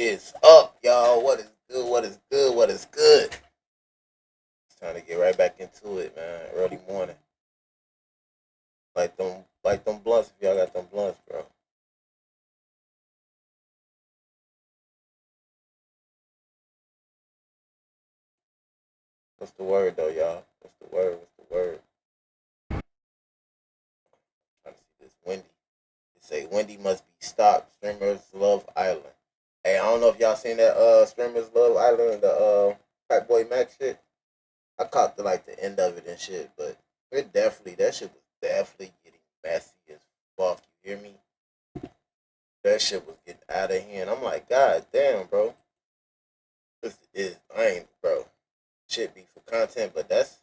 is up, y'all? What is good? What is good? What is good? It's time to get right back into it, man. Early morning. Like them blunts if y'all got them blunts, bro. What's the word though, y'all? What's the word? What's the word? I'm trying to see this Wendy. It say Wendy must be stopped. Streamers love Island. Hey, I don't know if y'all seen that Streamers Love Island, the Fat Boy Mac shit. I caught the end of it and shit, but that shit was definitely getting messy as fuck. You hear me? That shit was getting out of hand. I'm like, God damn, bro. Bro. Shit be for content, but that's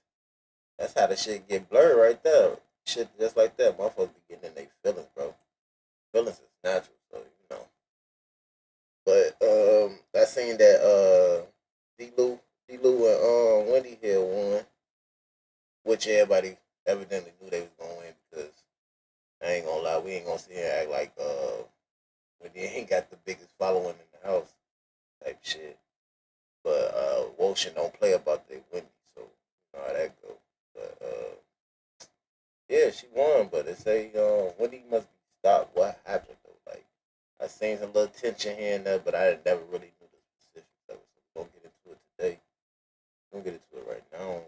how the shit get blurred right there. Shit just like that, motherfuckers be getting in their feelings, bro. Feelings is natural, so you know. But that scene that D-Lou and Wendy here won, which everybody evidently knew they was gonna win because I ain't gonna lie, we ain't gonna sit here and act like Wendy ain't got the biggest following in the house type shit. But Woshin don't play about their Wendy, so you know how that go. But yeah, she won, but they say Wendy must be stopped. What happened though? Like I seen some little tension here and there, but I never really knew the specifics of it. So we're gonna get into it today. We're gonna get into it right now.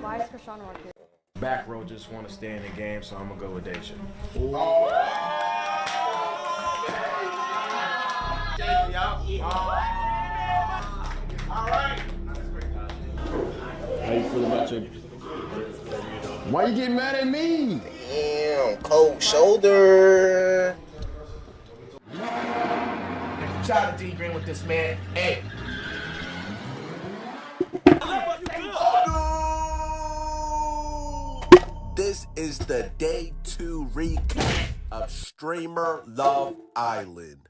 Why is Krishan working? Back row just want to stay in the game, so I'm gonna go with Deja. How you feel about your... Why you getting mad at me? Damn, cold shoulder. Try to D-Green with this man. Hey. This is the day 2 recap of Streamer Love Island.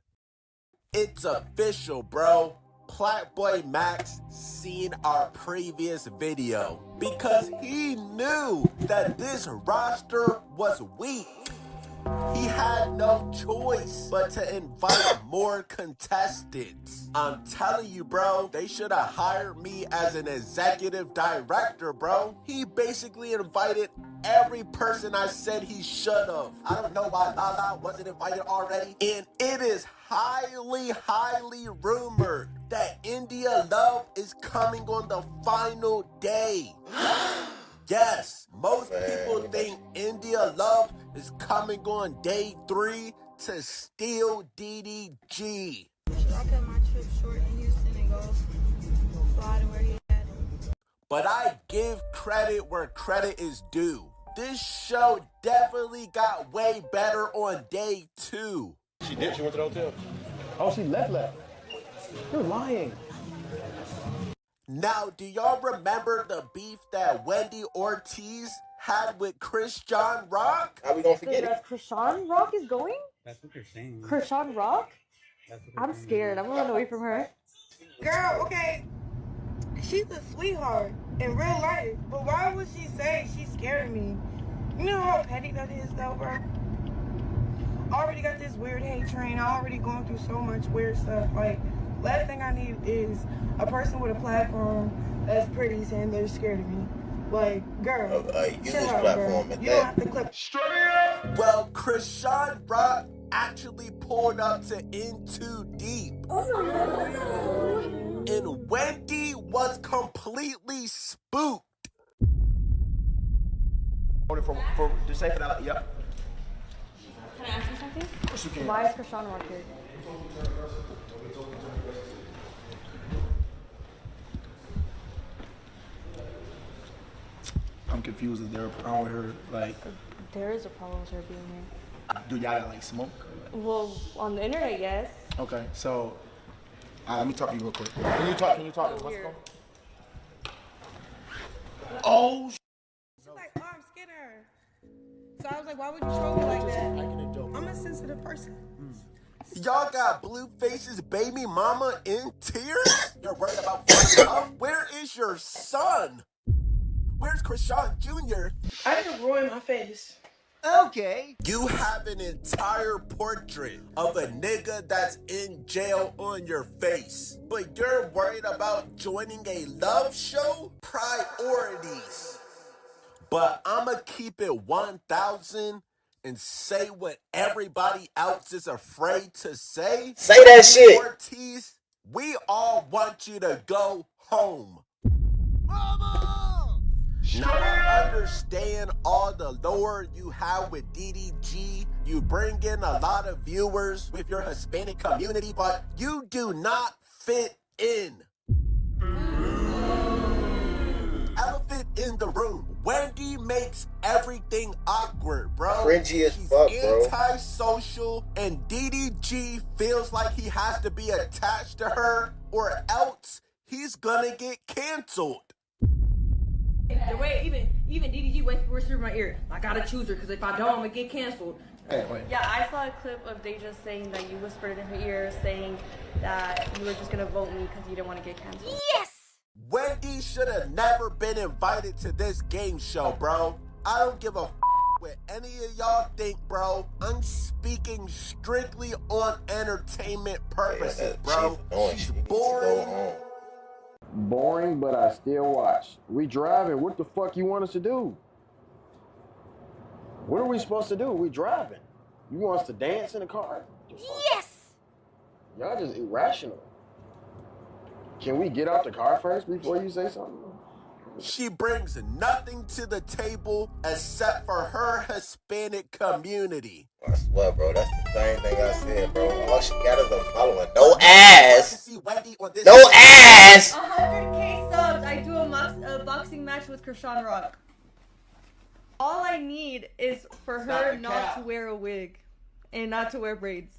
It's official, bro. Platboy Max seen our previous video because he knew that this roster was weak. He had no choice but to invite more contestants. I'm telling you, bro, they should have hired me as an executive director, bro. He basically invited every person I said he should have. I don't know why Lala wasn't invited already. And it is highly rumored that India Love is coming on the final day. Yes, most people think India Love is coming on day 3 to steal DDG. I cut my trip short in Houston and go fly to where he at. But I give credit where credit is due. This show definitely got way better on day 2. She did? She went to the hotel? Oh, she left. You're lying. Now, do y'all remember the beef that Wendy Ortiz had with Krishan Rock? How we gonna forget it? Krishan Rock is going? That's what they're saying. Krishan Rock? That's what they're I'm saying. scared. I'm gonna run away from her. Girl, okay, she's a sweetheart in real life, but why would she say she's scared of me? You know how petty that is, though, bro? I already got this weird hate train. I already going through so much weird stuff. Like, last thing I need is a person with a platform that's pretty saying they're scared of me. Like, girl, Use chill out, platform girl. at You don't that. have to clip. Well, Krishan Rock actually pulled up to In Too Deep. And Wendy was completely spooked. For to say for that, yep. Can I ask you something? Of course you can. Why is Krishan working? I'm confused. Is there a problem with her? Like, There is a problem with her being here. do y'all got like smoke? Well, on the internet, yes. Okay, so let me talk to you real quick. Can you talk? So What's weird. going? Oh. She's like, oh, I'm scared of her. So I was like, why would you troll me like that? I'm a sensitive person. Y'all got Blueface's baby mama in tears? You're worried about fucking up? Where is your son? Where's Krishan Jr.? I didn't ruin my face. Okay. You have an entire portrait of a nigga that's in jail on your face, but you're worried about joining a love show? Priorities. But I'ma keep it 1,000 and say what everybody else is afraid to say. Say that shit. Ortiz, we all want you to go home. Mama! Now I understand all the lore you have with DDG. You bring in a lot of viewers with your Hispanic community, but you do not fit in. Elephant in the room. Wendy makes everything awkward, bro. Cringy as She's fuck, bro. Antisocial, and DDG feels like he has to be attached to her, or else he's gonna get canceled. The way even DDG whispered in my ear, I gotta choose her because if I don't, I'm gonna get canceled. Hey, wait. Yeah, I saw a clip of Deja saying that you whispered in her ear, saying that you were just gonna vote me because you didn't want to get canceled. Yes! Wendy should have never been invited to this game show, bro. I don't give a what any of y'all think, bro. I'm speaking strictly on entertainment purposes, bro. She's boring. Boring, but I still watch. We driving. What the fuck you want us to do? What are we supposed to do? We driving. You want us to dance in the car? Yes! Y'all just irrational. Can we get out the car first before you say something? She brings nothing to the table except for her Hispanic community. I swear, bro, that's the same thing I said, bro. All she got is a following. No ass. No ass. 100K subs. I do a boxing match with Krishan Rock. All I need is for her not to wear a wig and not to wear braids.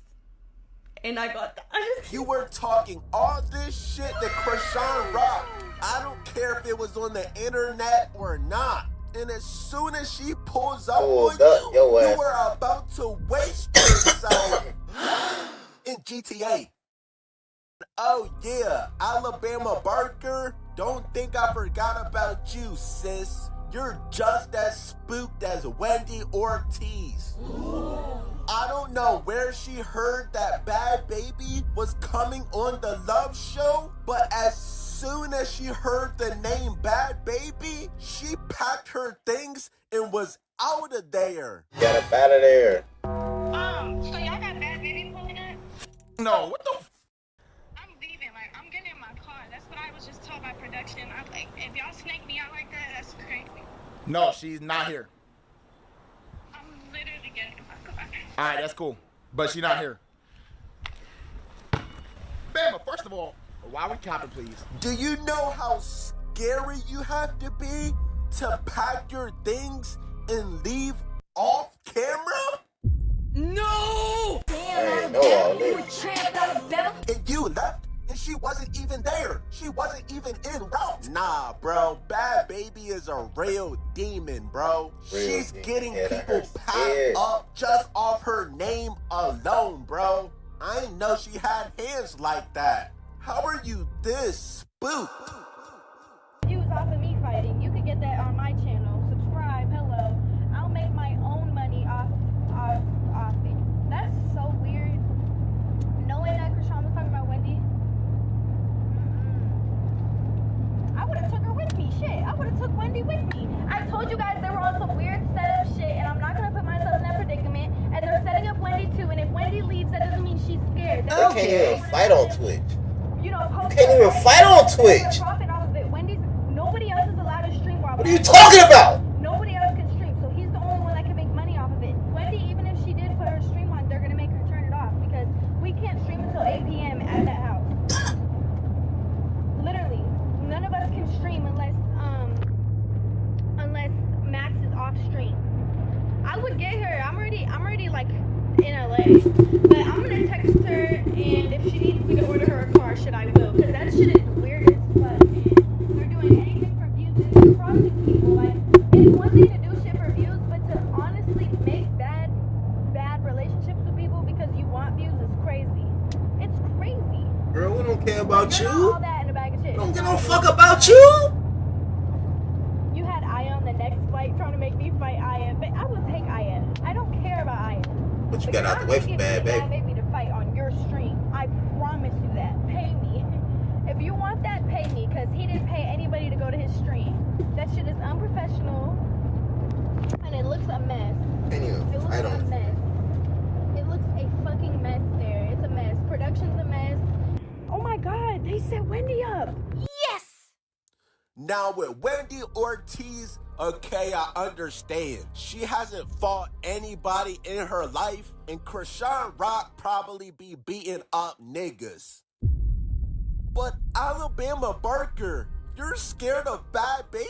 And I got that. You were talking all this shit to Krishan Rock. I don't care if it was on the internet or not. And as soon as she pulls up on you, you were about to waste yourself in GTA. Oh yeah, Alabama Barker, don't think I forgot about you, sis. You're just as spooked as Wendy Ortiz. I don't know where she heard that Bad Baby was coming on the Love Show, but as soon as she heard the name Bad Baby, she packed her things and was out of there. Get up out of there. So y'all got Bad Baby pulling up? No, what the? I'm leaving. Like, I'm getting in my car. That's what I was just told by production. I'm like, if y'all snake me out like that, that's crazy. No, she's not here. I'm literally getting in my car. All right, that's cool. But she's not here. Bama, first of all, why we copping, please? Do you know how scary you have to be to pack your things and leave off camera? No! I ain't know all this. And you left and she wasn't even there. She wasn't even en route. Nah, bro. Bad Baby is a real demon, bro. She's getting people packed up just off her name alone, bro. I didn't know she had hands like that. How are you this spooked? Views off of me fighting. You could get that on my channel. Subscribe. Hello. I'll make my own money off it. That's so weird. Knowing that Krishan was talking about Wendy. I would have took her with me. Shit. I would have took Wendy with me. I told you guys they were on some weird setup shit, and I'm not gonna put myself in that predicament. And they're setting up Wendy too. And if Wendy leaves, that doesn't mean she's scared. They can't even fight on Twitch. You know, you can't even fight on Twitch. Nobody else is allowed to stream while. What are you talking about? Nobody else can stream, so he's the only one that can make money off of it. Wendy, even if she did put her stream on, they're gonna make her turn it off because we can't stream until 8 p.m. at that house. Literally, none of us can stream unless Max is off stream. I would get her. I'm already like in LA, but I'm gonna text her, and if she needs me to order her a car, I will, because that shit is weird as fuck. And they're doing anything for views. It's crossing people. Like, it's one thing to do shit for views, but to honestly make bad relationships with people because you want views is crazy. It's crazy. Girl, we don't care about you. All that in a bag of shit. Don't give no fuck about you. You had Aya on the next flight trying to make me fight Aya, but I will take Aya. But you got out the way for bad baby. Bad Baby to fight on your stream. I promise you that. Pay me. If you want that, pay me, because he didn't pay anybody to go to his stream. That shit is unprofessional, and it looks a mess. Anyway, It looks a mess. It looks a fucking mess there. It's a mess. Production's a mess. Oh my God, they set Wendy up. Yes! Now with Wendy Ortiz, okay, I understand. She hasn't fought anybody in her life, and Krishan Rock probably be beating up niggas. But Alabama Barker, you're scared of Bad Baby?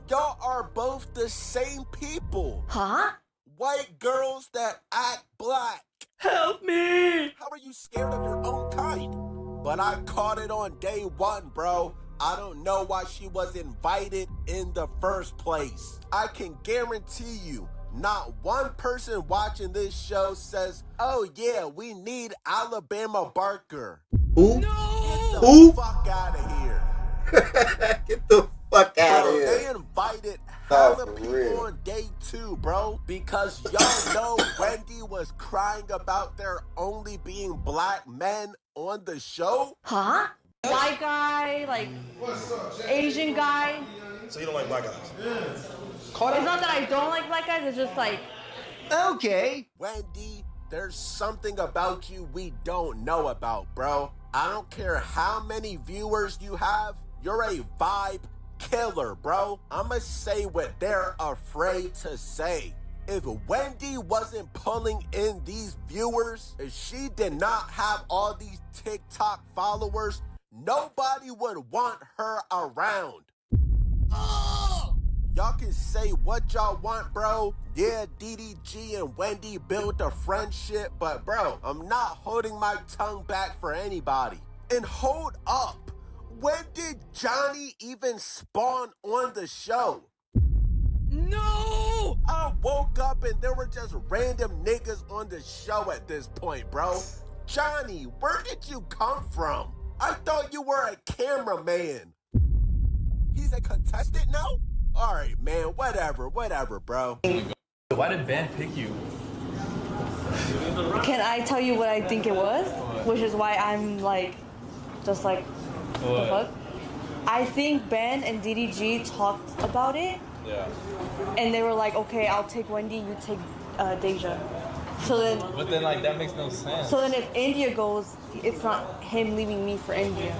Y'all are both the same people. Huh? White girls that act black. Help me! How are you scared of your own kind? But I caught it on day one, bro. I don't know why she was invited in the first place. I can guarantee you, not one person watching this show says, oh yeah, we need Alabama Barker. Who? Get the Who? fuck out of here. Get the fuck out Bro, of here. they invited No, hella for people real. on day two, bro, because y'all know Wendy was crying about there only being black men on the show. Huh? White guy, like Asian guy. So you don't like black guys? It's not that I don't like black guys, it's just like, Okay. Wendy, there's something about you we don't know about, bro. I don't care how many viewers you have, you're a vibe killer, bro. I'ma say what they're afraid to say. If Wendy wasn't pulling in these viewers, if she did not have all these TikTok followers, nobody would want her around. Y'all can say what y'all want, bro. Yeah, DDG and Wendy built a friendship, but bro, I'm not holding my tongue back for anybody. And hold up, when did Johnny even spawn on the show? no! I woke up and there were just random niggas on the show at this point, bro. Johnny, where did you come from? I thought you were a cameraman. He's a contestant now? Alright, man, whatever, bro. Why did Ben pick you? Can I tell you what I think it was? Which is why I'm like, just like, what the fuck? I think Ben and DDG talked about it. Yeah. And they were like, okay, I'll take Wendy, you take Deja. So then, But then, like, that makes no sense. so then if India goes, it's not him leaving me for India.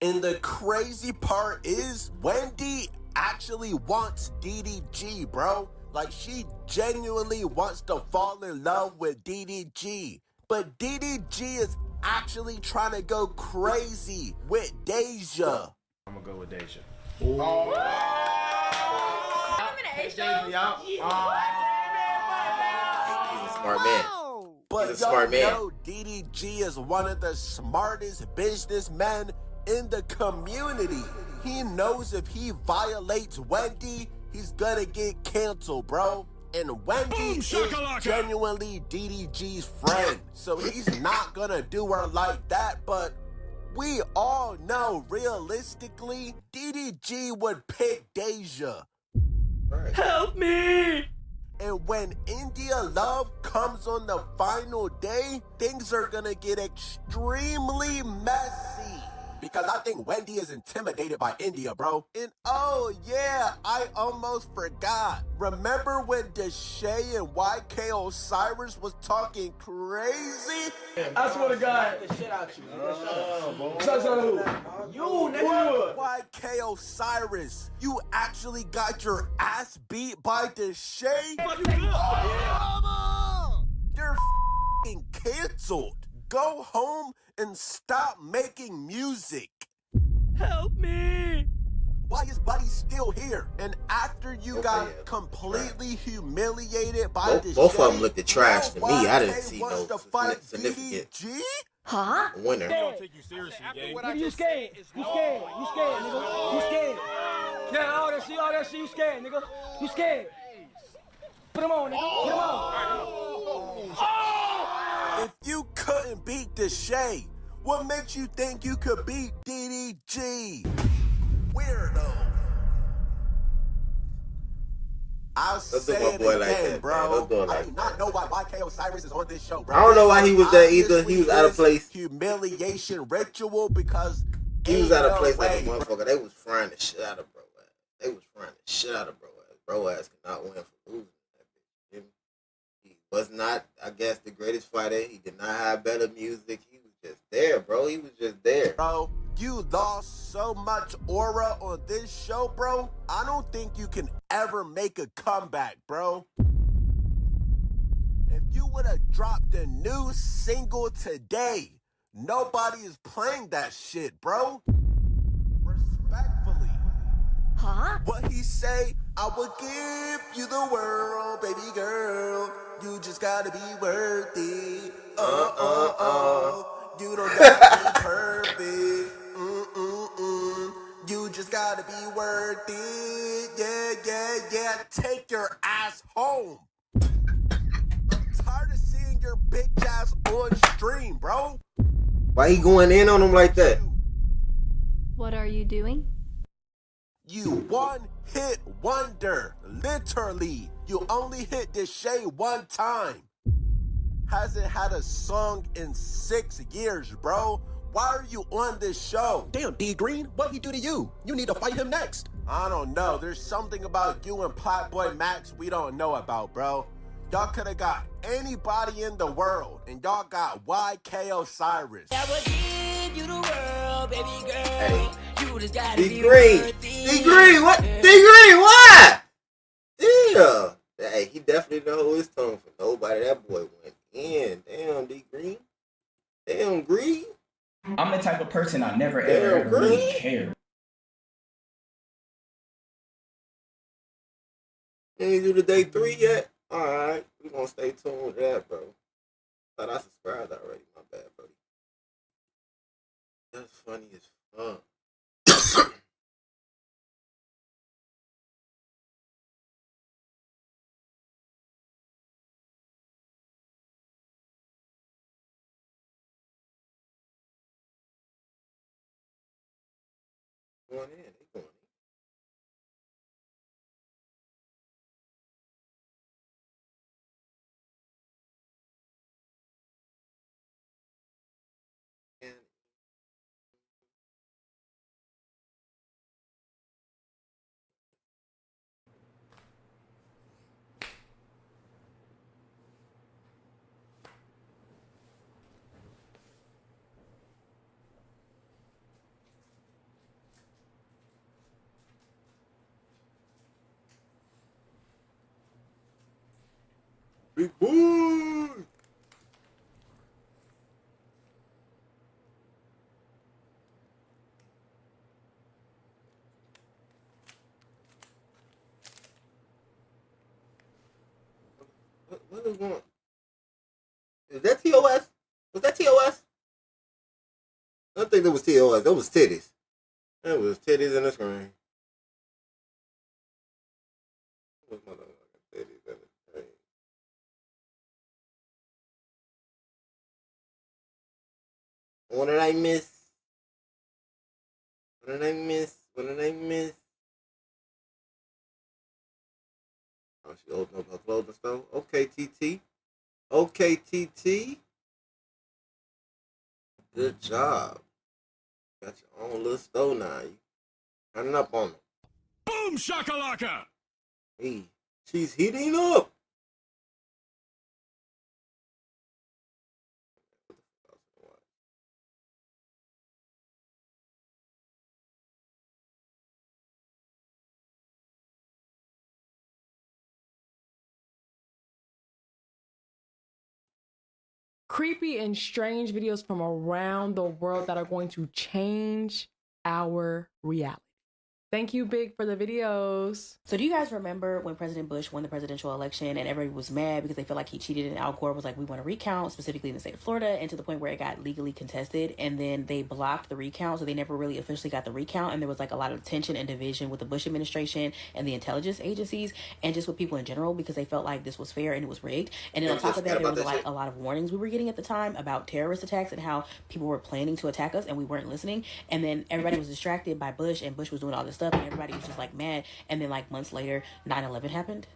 And the crazy part is, Wendy actually wants DDG, bro. Like, she genuinely wants to fall in love with DDG. But DDG is actually trying to go crazy with Deja. I'm gonna go with Deja. He's a smart man. But He's a smart man. know DDG is one of the smartest businessmen in the community. He knows if he violates Wendy, he's gonna get canceled, bro. And Wendy is genuinely DDG's friend, so he's not gonna do her like that. But we all know, realistically, DDG would pick Deja. Right. Help me! And when India Love comes on the final day, things are gonna get extremely messy. Because I think Wendy is intimidated by India, bro. And oh yeah, I almost forgot. Remember when Deshae and wAKE Osiris was talking crazy? I swear to God. The shit out you. You, nigga. wAKE Osiris, you actually got your ass beat by Deshae? You're f***ing canceled. Go home and stop making music. Help me! Why is Buddy still here? And after you got yeah. completely humiliated by this, Both of them looked at trash to me. I didn't wAKE see wants no to fight significant DDG? Huh? winner. Take you seriously, gang. You scared? You scared? You scared, nigga? You scared? Yeah, all that shit, you scared, nigga? You scared? Put him on, nigga. Put him on. If you couldn't beat Deshae, what makes you think you could beat DDG? Weirdo. I'll Don't do say my it boy like again, that, bro. man. Don't do it I like do that. not know why wAKE Osiris is on this show, bro. I don't know why he was there either. Obviously He was out of is place. Humiliation ritual because He was ain't out of no place like a way, bro. motherfucker. They was frying the shit out of bro ass. They was frying the shit out of bro ass. Bro ass cannot win for losing that bitch. He was not, I guess, the greatest fighter. He did not have better music. He was just there, bro. He was just there. Bro, you lost so much aura on this show, bro. I don't think you can ever make a comeback, bro. If you would have dropped a new single today, nobody is playing that shit, bro. Respectfully. Huh? What he say? I will give you the world, baby girl. You just gotta be worthy. You don't gotta be perfect. You just gotta be worthy. Yeah. Take your ass home. I'm tired of seeing your bitch ass on stream, bro. Why he going in on him like that? What are you doing? You one-hit wonder. Literally. You only hit this Shay one time. Hasn't had a song in 6 years, bro. Why are you on this show? Damn, D Green, what he do to you? You need to fight him next. I don't know. There's something about you and Platboy Max we don't know about, bro. Y'all could have got anybody in the world, and y'all got wAKE Osiris. I will give you the world, baby girl. Hey. You just gotta D be Green. worthy. D Green, what? D Green, what? Yeah. Hey, he definitely know his tone for nobody. That boy went in. Damn, D Green. Damn, Green. I'm the type of person I never Damn, ever really Green. care. You ain't do the day 3 yet? Alright. We gonna stay tuned with that, bro. Thought I subscribed already. My bad, buddy. That's funny as fuck. Going in. They going in. Big boy. What is going on? Is that TOS? Was that TOS? I don't think that was TOS. That was titties. That was titties in the screen. That was motherfucking titties in the screen. What did I miss? What did I miss? What did I miss? Oh, she opened up her clothing store. Okay, TT. Okay, TT. Good job. Got your own little store now. You turning up on them. Boom shakalaka! Hey, she's heating up. Creepy and strange videos from around the world that are going to change our reality. Thank you, Big, for the videos. So do you guys remember when President Bush won the presidential election and everybody was mad because they felt like he cheated and Al Gore was like, we want to recount, specifically in the state of Florida, and to the point where it got legally contested, and then they blocked the recount, so they never really officially got the recount, and there was like a lot of tension and division with the Bush administration and the intelligence agencies and just with people in general because they felt like this was fair and it was rigged. And then on top of that, there was like a lot of warnings we were getting at the time about terrorist attacks and how people were planning to attack us and we weren't listening. And then everybody was distracted by Bush, and Bush was doing all this stuff, and everybody was just like mad. And then like months later, 9/11 happened.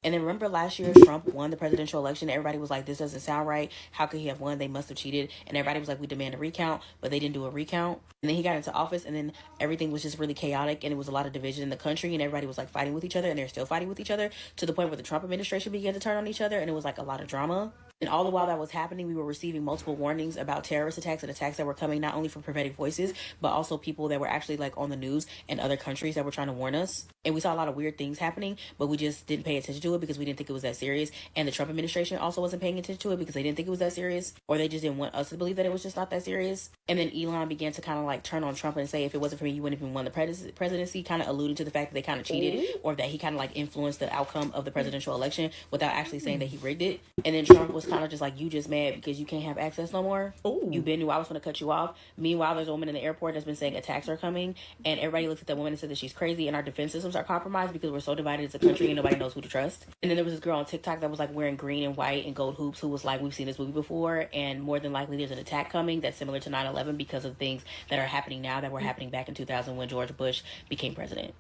And then remember last year, Trump won the presidential election. Everybody was like, this doesn't sound right. How could he have won? They must have cheated. And everybody was like, we demand a recount, but they didn't do a recount. And then he got into office, and then everything was just really chaotic, and it was a lot of division in the country, and everybody was like fighting with each other, and they're still fighting with each other to the point where the Trump administration began to turn on each other, and it was like a lot of drama. And all the while that was happening, we were receiving multiple warnings about terrorist attacks and attacks that were coming not only from prophetic voices, but also people that were actually like on the news in other countries that were trying to warn us. And we saw a lot of weird things happening, but we just didn't pay attention to it because we didn't think it was that serious. And the Trump administration also wasn't paying attention to it because they didn't think it was that serious, or they just didn't want us to believe that it was just not that serious. And then Elon began to kind of like turn on Trump and say, if it wasn't for me, you wouldn't have even won the presidency, kind of alluding to the fact that they kind of cheated, or that he kind of like influenced the outcome of the presidential election without actually saying that he rigged it. And then Trump was kind of just like, you just mad because you can't have access no more. You been knew I was going to cut you off. Meanwhile, there's a woman in the airport that's been saying attacks are coming, and everybody looks at that woman and says that she's crazy, and our defense systems are compromised because we're so divided as a country and nobody knows who to trust. And then there was this girl on TikTok that was like wearing green and white and gold hoops who was like, we've seen this movie before, and more than likely there's an attack coming that's similar to 9/11 because of things that are happening now that were happening back in 2000 when George Bush became president.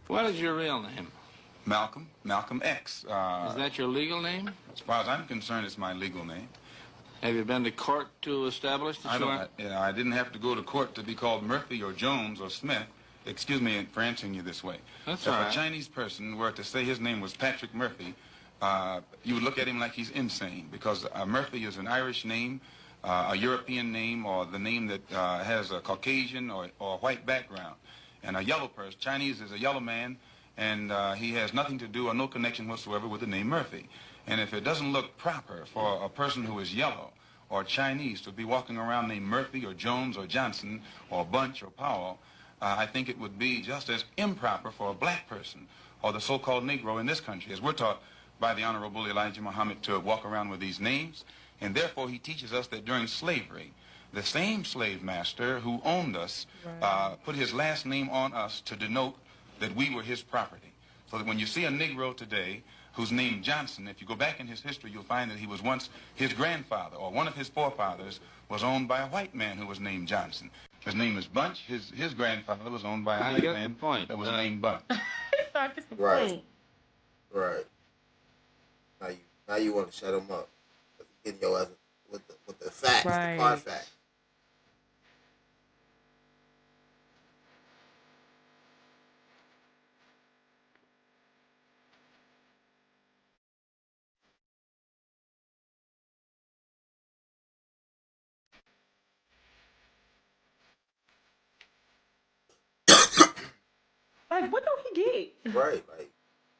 What is your real name? Malcolm X. Is that your legal name? As far as I'm concerned, it's my legal name. Have you been to court to establish that I didn't have to go to court to be called Murphy or Jones or Smith. Excuse me for answering you this way. That's if all right. a Chinese person were to say his name was Patrick Murphy, you would look at him like he's insane, because Murphy is an Irish name, a European name, or the name that has a Caucasian or white background. And a yellow person, Chinese is a yellow man, and he has nothing to do or no connection whatsoever with the name Murphy. And if it doesn't look proper for a person who is yellow or Chinese to be walking around named Murphy or Jones or Johnson or Bunch or Powell, I think it would be just as improper for a black person or the so-called Negro in this country, as we're taught by the Honorable Elijah Muhammad, to walk around with these names. And therefore he teaches us that during slavery, the same slave master who owned us put his last name on us to denote that we were his property. So that when you see a Negro today who's named Johnson, if you go back in his history, you'll find that he was once his grandfather, or one of his forefathers was owned by a white man who was named Johnson. His name is Bunch. His grandfather was owned by a white man that was named Bunch. Right. Now you want to shut him up. Getting your ass with the facts, the hard facts. Like, what do he get? Right, like,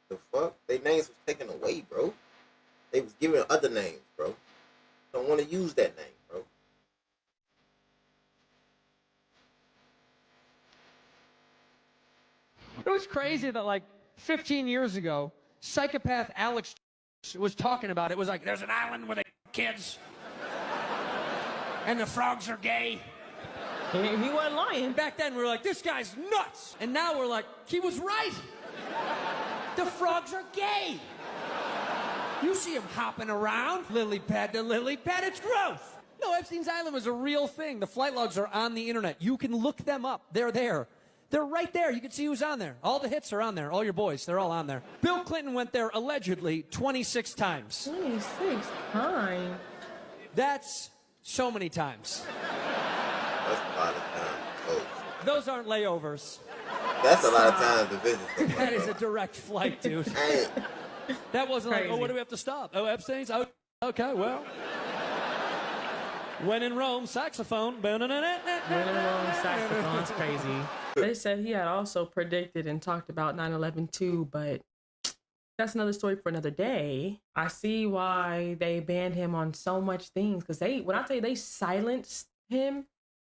the fuck? Their names was taken away, bro. They was given other names, bro. Don't want to use that name, bro. It was crazy that, like, 15 years ago, psychopath Alex was talking about it. It was like, there's an island where they kids, and the frogs are gay. He wasn't lying. Back then, we were like, this guy's nuts. And now we're like, he was right. The frogs are gay. You see them hopping around, lily pad to lily pad. It's gross. No, Epstein's Island was a real thing. The flight logs are on the internet. You can look them up. They're there. They're right there. You can see who's on there. All the hits are on there. All your boys, they're all on there. Bill Clinton went there allegedly 26 times. 26 times? That's so many times. That's a lot of times. Oh. Those aren't layovers. That's a lot of times to visit somebody. That is a direct flight, dude. That wasn't like, oh, what do we have to stop? Oh, Epstein's? Oh, okay, well. When in Rome, saxophone. When in Rome, saxophone. It's crazy. They said he had also predicted and talked about 9/11 too, but that's another story for another day. I see why they banned him on so much things, because when I tell you they silenced him,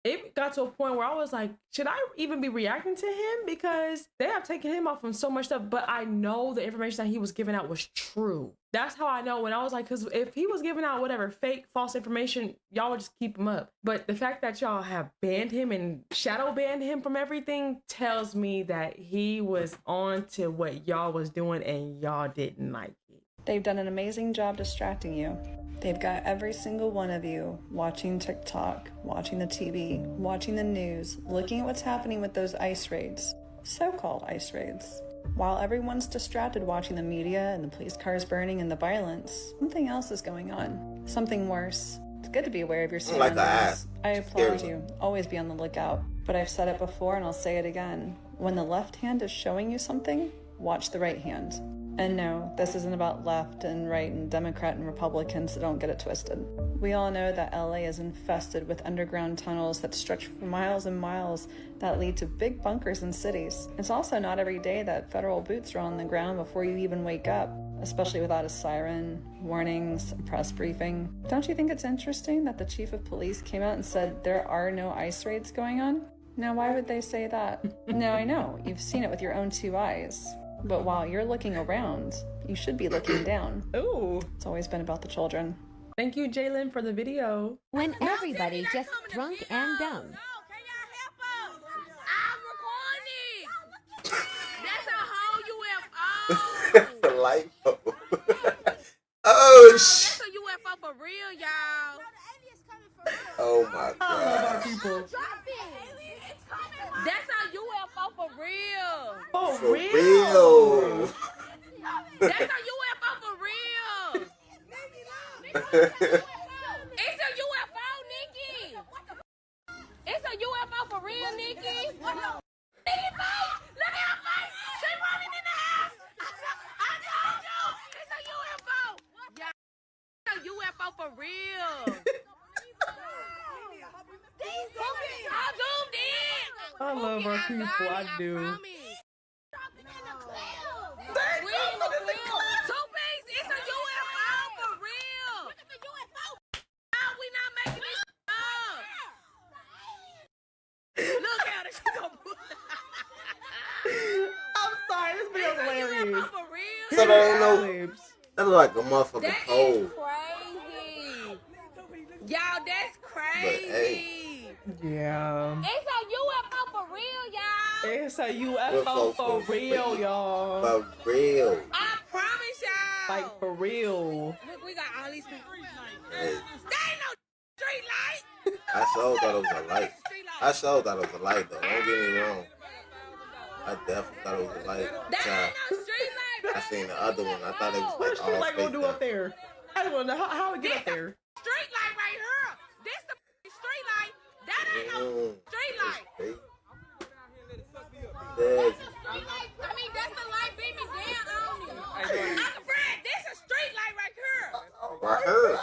it got to a point where I was like, should I even be reacting to him? Because they have taken him off from so much stuff, but I know the information that he was giving out was true. That's how I know. When I was like, because if he was giving out whatever fake, false information, y'all would just keep him up. But the fact that y'all have banned him and shadow banned him from everything tells me that he was on to what y'all was doing and y'all didn't like it. They've done an amazing job distracting you. They've got every single one of you watching TikTok, watching the TV, watching the news, looking at what's happening with those ICE raids, so-called ICE raids. While everyone's distracted watching the media and the police cars burning and the violence, something else is going on. Something worse. It's good to be aware of your surroundings. I applaud you. Always be on the lookout. But I've said it before and I'll say it again. When the left hand is showing you something, watch the right hand. And no, this isn't about left and right and Democrat and Republicans, so don't get it twisted. We all know that LA is infested with underground tunnels that stretch for miles and miles that lead to big bunkers in cities. It's also not every day that federal boots are on the ground before you even wake up, especially without a siren, warnings, a press briefing. Don't you think it's interesting that the chief of police came out and said there are no ICE raids going on? Now, why would they say that? Now, I know, you've seen it with your own 2 eyes. But while you're looking around, you should be looking down. Ooh. It's always been about the children. Thank you, Jalen, for the video. When everybody's just drunk and dumb. That's a light bulb. Oh, shit. That's a UFO for real, y'all. Oh, my God. That's a UFO for real. For real. That's a UFO for real. It's a UFO, Nikki. It's a UFO for real, Nikki. Nikki, look at her face. She running in the house. I told you. It's a UFO. Yeah, it's a UFO for real. I zoomed in. I love our people. I do. Two-Piece, it's a UFO for real. How we not making this up? Look at it. She gonna put I'm sorry, this video's hilarious. for real. So there ain't no. That's like a motherfucking pole. Crazy. Y'all, that's crazy. But, hey. Yeah. It's a UFO for real, y'all. It's a UFO for real, y'all. For real. I promise y'all. Like, for real. Look, we got all these people. Hey. There ain't no street light. I sure thought it was a light. I sure thought it was a light, though. Don't get me wrong. I definitely thought it was a light. There ain't no street light. I seen the other one. I thought it was What like street all light gonna fake do up there? I don't know how we get up there. Street light right here. This the street light. That ain't no street light. Yes. I mean, that's the light beaming down on you. Uncle Fred, this is street light right here. Right here.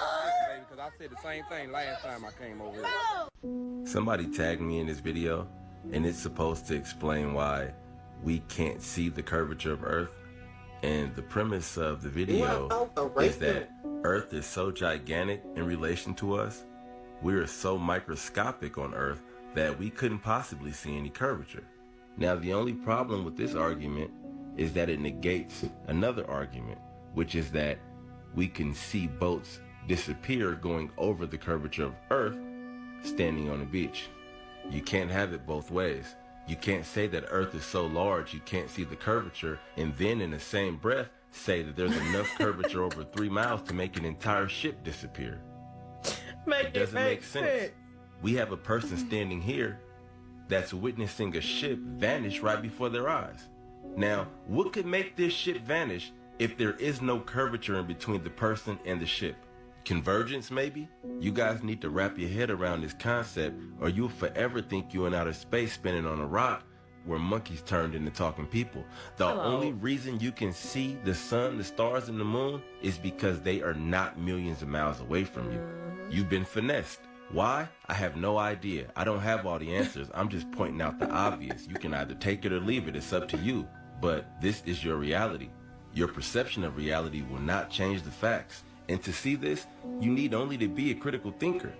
Because I said the same thing last time I came over here. Somebody tagged me in this video, and it's supposed to explain why we can't see the curvature of Earth. And the premise of the video is that Earth is so gigantic in relation to us, we are so microscopic on Earth that we couldn't possibly see any curvature. Now, the only problem with this argument is that it negates another argument, which is that we can see boats disappear going over the curvature of Earth standing on a beach. You can't have it both ways. You can't say that Earth is so large you can't see the curvature and then in the same breath say that there's enough curvature over 3 miles to make an entire ship disappear. It doesn't make sense. We have a person standing here that's witnessing a ship vanish right before their eyes. Now, what could make this ship vanish if there is no curvature in between the person and the ship? Convergence, maybe? You guys need to wrap your head around this concept or you'll forever think you're in outer space spinning on a rock where monkeys turned into talking people. The only reason you can see the sun, the stars, and the moon is because they are not millions of miles away from you. You've been finessed. Why? I have no idea. I don't have all the answers. I'm just pointing out the obvious. You can either take it or leave it. It's up to you. But this is your reality. Your perception of reality will not change the facts. And to see this, you need only to be a critical thinker.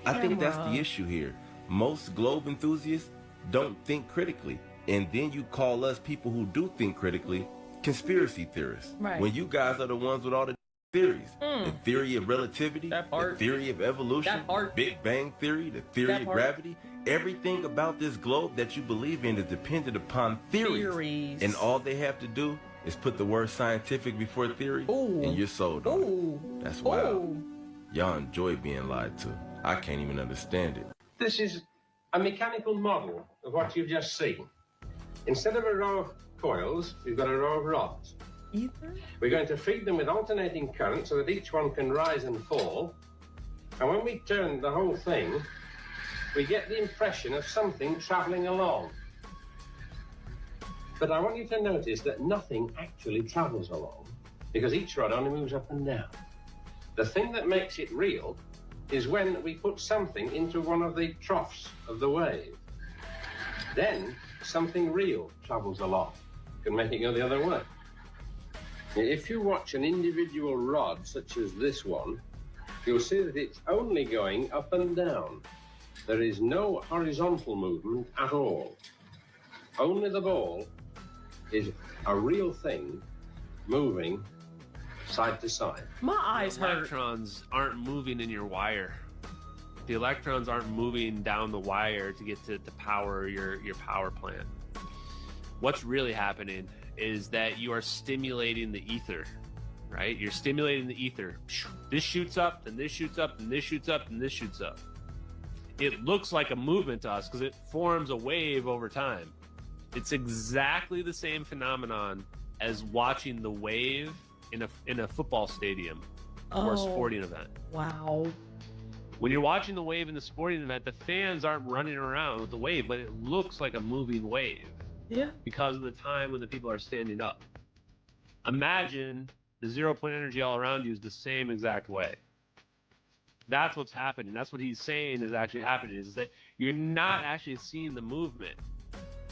I think that's the issue here. Most globe enthusiasts don't think critically. And then you call us people who do think critically conspiracy theorists. Right. When you guys are the ones with all the theories. The theory of relativity, the theory of evolution, Big Bang theory, the theory of gravity. Everything about this globe that you believe in is dependent upon theories. And all they have to do is put the word scientific before theory and you're sold on it. That's wild. Y'all enjoy being lied to. I can't even understand it. This is a mechanical model of what you've just seen. Instead of a row of coils, we've got a row of rods. Ether? We're going to feed them with alternating current so that each one can rise and fall. And when we turn the whole thing, we get the impression of something travelling along. But I want you to notice that nothing actually travels along, because each rod only moves up and down. The thing that makes it real is when we put something into one of the troughs of the wave. Then something real travels along. Can make it go the other way. If you watch an individual rod, such as this one, you'll see that it's only going up and down. There is no horizontal movement at all. Only the ball is a real thing moving side to side. My eyes The hurt. electrons aren't moving in your wire. The electrons aren't moving down the wire to get to power your power plant. What's really happening is that you are stimulating the ether, right? You're stimulating the ether. This shoots up, then this shoots up, and this shoots up, and this shoots up. It looks like a movement to us because it forms a wave over time. It's exactly the same phenomenon as watching the wave in a football stadium or a sporting event. Wow. When you're watching the wave in the sporting event, the fans aren't running around with the wave, but it looks like a moving wave. Yeah. Because of the time when the people are standing up. Imagine the 0 point energy all around you is the same exact way. That's what's happening. That's what he's saying is actually happening, is that you're not actually seeing the movement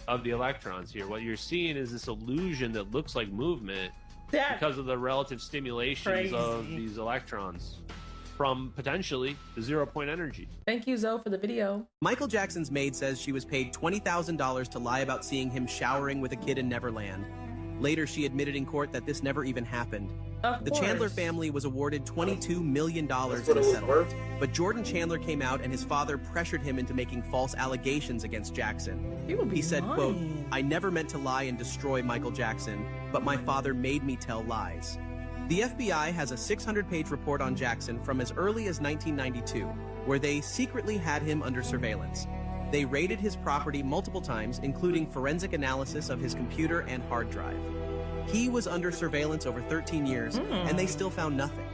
of the electrons here. What you're seeing is this illusion that looks like movement because of the relative stimulations of these electrons from potentially the 0 point energy. Thank you, Zoe, for the video. Michael Jackson's maid says she was paid $20,000 to lie about seeing him showering with a kid in Neverland. Later, she admitted in court that this never even happened. The Chandler family was awarded $22 million in a settlement. But Jordan Chandler came out and his father pressured him into making false allegations against Jackson. He said, quote, "I never meant to lie and destroy Michael Jackson, but my father made me tell lies." The FBI has a 600-page report on Jackson from as early as 1992, where they secretly had him under surveillance. They raided his property multiple times, including forensic analysis of his computer and hard drive. He was under surveillance over 13 years, and they still found nothing.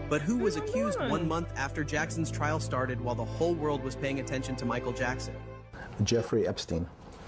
But who was accused 1 month after Jackson's trial started while the whole world was paying attention to Michael Jackson? Jeffrey Epstein.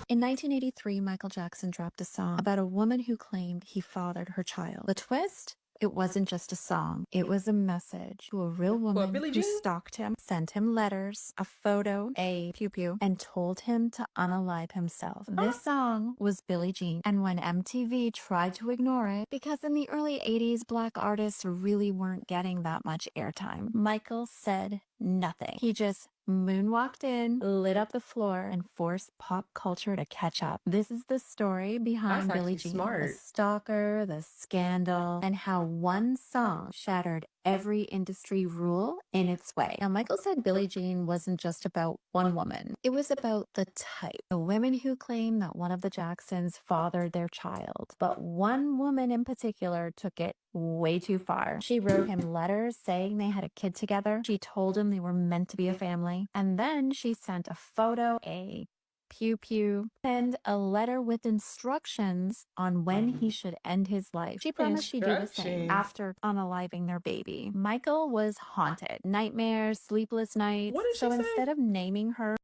In 1983, Michael Jackson dropped a song about a woman who claimed he fathered her child. The twist? It wasn't just a song. It was a message to a real woman who stalked him, sent him letters, a photo, a pew-pew, and told him to unalive himself. This song was Billie Jean, and when MTV tried to ignore it, because in the early 80s, black artists really weren't getting that much airtime, Michael said nothing. He just moonwalked in, lit up the floor, and forced pop culture to catch up. This is the story behind Billie Jean, the stalker, the scandal, and how one song shattered every industry rule in its way. Now, Michael said Billie Jean wasn't just about one woman. It was about the type. The women who claim that one of the Jacksons fathered their child. But one woman in particular took it way too far. She wrote him letters saying they had a kid together. She told him they were meant to be a family. And then she sent a photo, a pew-pew, and a letter with instructions on when he should end his life. She promised she'd do the same after unaliving their baby. Michael was haunted. Nightmares, sleepless nights. So instead of naming her,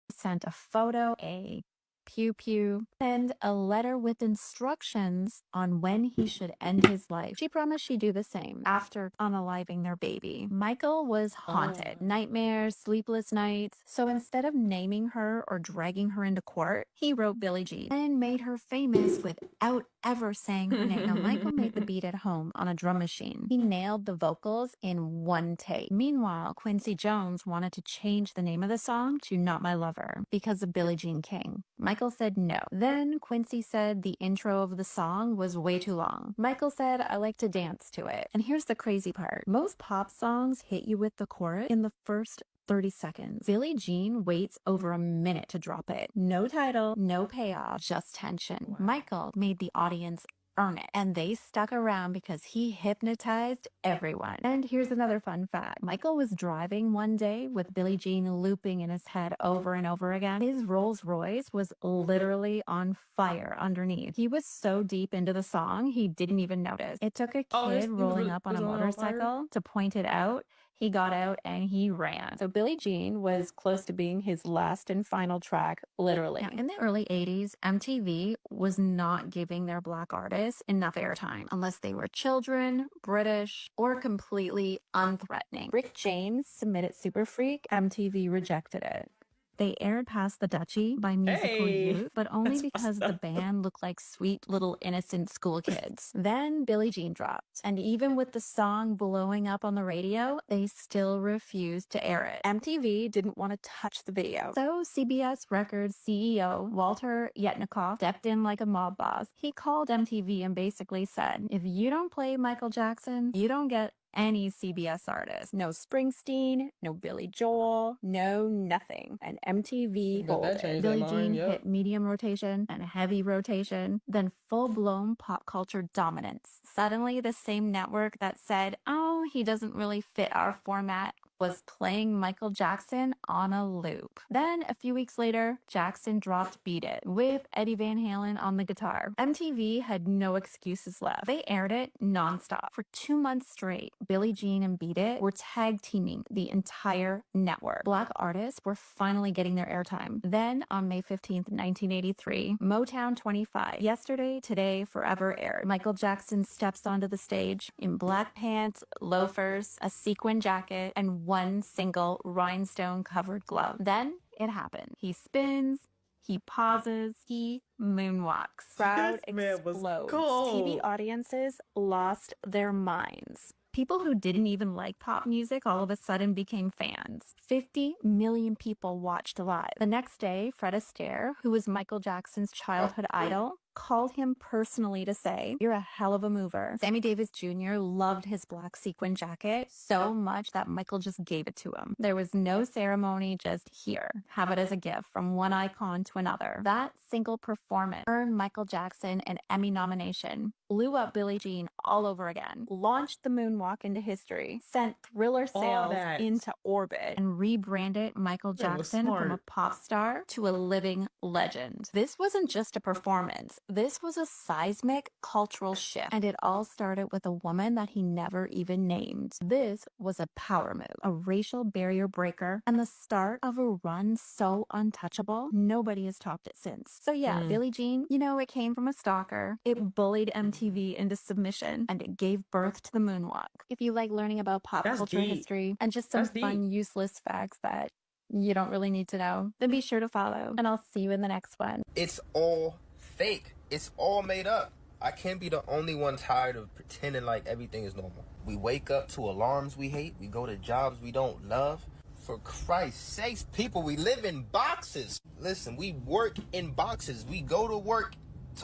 he sent a photo, a pew-pew, and a letter with instructions on when he should end his life. She promised she'd do the same after unaliving their baby. Michael was haunted. Nightmares, sleepless nights. So instead of naming her or dragging her into court, he wrote Billie Jean and made her famous without ever saying her name. Now, Michael made the beat at home on a drum machine. He nailed the vocals in one take. Meanwhile, Quincy Jones wanted to change the name of the song to Not My Lover because of Billie Jean King. Michael said no. Then Quincy said the intro of the song was way too long. Michael said, "I like to dance to it." And here's the crazy part. Most pop songs hit you with the chorus in the first 30 seconds. Billie Jean waits over a minute to drop it. No title, no payoff, just tension. Michael made the audience earn it. And they stuck around because he hypnotized everyone. And here's another fun fact. Michael was driving one day with Billie Jean looping in his head over and over again. His Rolls Royce was literally on fire underneath. He was so deep into the song, he didn't even notice. It took a kid rolling up on a motorcycle to point it out. He got out and he ran. So Billie Jean was close to being his last and final track, literally. Now, in the early 80s, MTV was not giving their black artists enough airtime unless they were children, British, or completely unthreatening. Rick James submitted Super Freak, MTV rejected it. They aired Past the Dutchie by Musical Youth, but only because the band looked like sweet little innocent school kids. Then Billie Jean dropped, and even with the song blowing up on the radio, they still refused to air it. MTV didn't want to touch the video. So CBS Records CEO Walter Yetnikoff stepped in like a mob boss. He called MTV and basically said, if you don't play Michael Jackson, you don't get any CBS artist. No Springsteen, no Billy Joel, no nothing. And MTV folded. Billie Jean hit medium rotation and heavy rotation, then full-blown pop culture dominance. Suddenly, the same network that said, oh, he doesn't really fit our format, was playing Michael Jackson on a loop. Then, a few weeks later, Jackson dropped Beat It with Eddie Van Halen on the guitar. MTV had no excuses left. They aired it nonstop. For 2 months straight, Billie Jean and Beat It were tag teaming the entire network. Black artists were finally getting their airtime. Then, on May 15th, 1983, Motown 25, Yesterday, Today, Forever aired. Michael Jackson steps onto the stage in black pants, loafers, a sequin jacket, and one single rhinestone-covered glove. Then it happened. He spins, he pauses, he moonwalks. Crowd explodes. TV audiences lost their minds. People who didn't even like pop music all of a sudden became fans. 50 million people watched live. The next day, Fred Astaire, who was Michael Jackson's childhood idol, called him personally to say, you're a hell of a mover. Sammy Davis Jr. loved his black sequin jacket so much that Michael just gave it to him. There was no ceremony, just here. Have it as a gift from one icon to another. That single performance earned Michael Jackson an Emmy nomination, blew up Billie Jean all over again, launched the moonwalk into history, sent Thriller sales into orbit, and rebranded Michael Jackson from a pop star to a living legend. This wasn't just a performance. This was a seismic cultural shift, and it all started with a woman that he never even named. This was a power move, a racial barrier breaker, and the start of a run so untouchable, nobody has topped it since. So yeah, Billie Jean, you know, it came from a stalker, it bullied MTV into submission, and it gave birth to the moonwalk. If you like learning about pop culture history and just some fun, useless facts that you don't really need to know, then be sure to follow, and I'll see you in the next one. It's all fake. It's all made up. I can't be the only one tired of pretending like everything is normal. We wake up to alarms we hate. We go to jobs we don't love. For Christ's sakes, people, we live in boxes. Listen, we work in boxes. We go to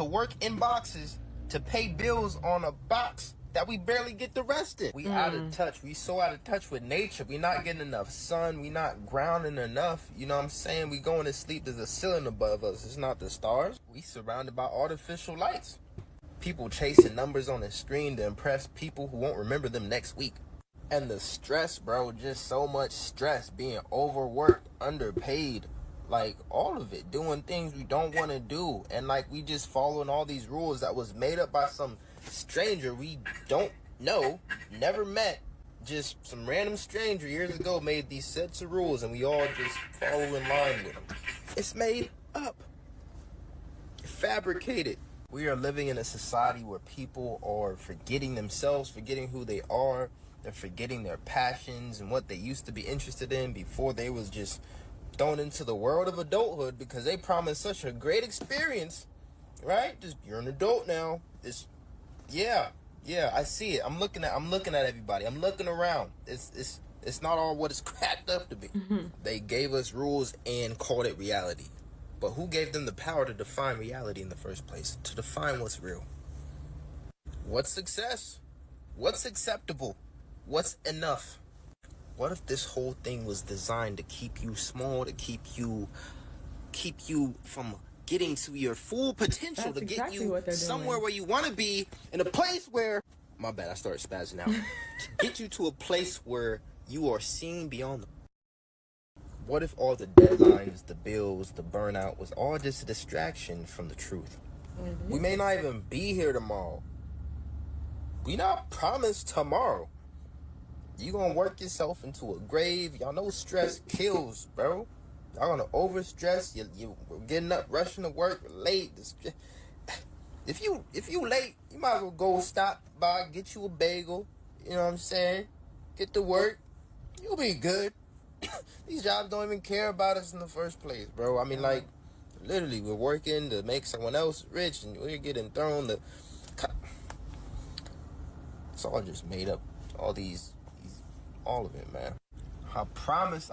work in boxes to pay bills on a box that we barely get the rest in. We out of touch. We so out of touch with nature. We not getting enough sun. We not grounding enough. You know what I'm saying? We going to sleep. There's a ceiling above us. It's not the stars. We surrounded by artificial lights. People chasing numbers on the screen to impress people who won't remember them next week. And the stress, bro, just so much stress. Being overworked, underpaid, like all of it. Doing things we don't want to do. And like we just following all these rules that was made up by some stranger we don't know, never met, just some random stranger years ago made these sets of rules and we all just follow in line with them. It's made up, fabricated. We are living in a society where people are forgetting themselves, forgetting who they are, they're forgetting their passions and what they used to be interested in before they was just thrown into the world of adulthood because they promised such a great experience, right? Just you're an adult now. Yeah, I see it. I'm looking at everybody. I'm looking around. It's not all what it's cracked up to be. They gave us rules and called it reality. But who gave them the power to define reality in the first place? To define what's real? What's success? What's acceptable? What's enough? What if this whole thing was designed to keep you small, to keep you from getting to your full potential, That's to get exactly you what they're somewhere doing. where you want to be, in a place where, my bad, I started spazzing out. To get you to a place where you are seeing beyond. What if all the deadlines, the bills, the burnout was all just a distraction from the truth? We may not even be here tomorrow. We not promised tomorrow. You gonna work yourself into a grave. Y'all know stress kills, bro. Y'all gonna overstress. You getting up, rushing to work late. If you late, you might as well go stop by, get you a bagel. You know what I'm saying? Get to work. You'll be good. These jobs don't even care about us in the first place, bro. I mean, like, literally, we're working to make someone else rich, and we're getting thrown the. It's all just made up. All all of it, man. I promise,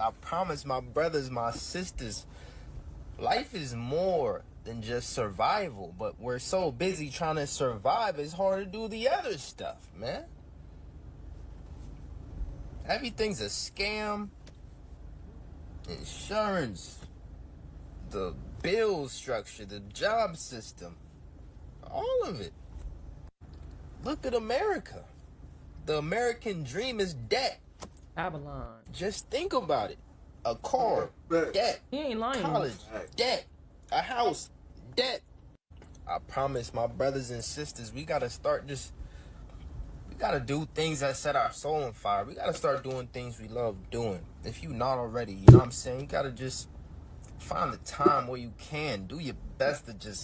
my brothers, my sisters, life is more than just survival, but we're so busy trying to survive, it's hard to do the other stuff, man. Everything's a scam. Insurance, the bill structure, the job system, all of it. Look at America. The American dream is debt. Babylon. Just think about it. A car, debt. He ain't lying. College, debt. A house, debt. I promise, my brothers and sisters, we gotta start we gotta do things that set our soul on fire. We gotta start doing things we love doing. If you not already, you know what I'm saying? You gotta just find the time where you can. Do your best to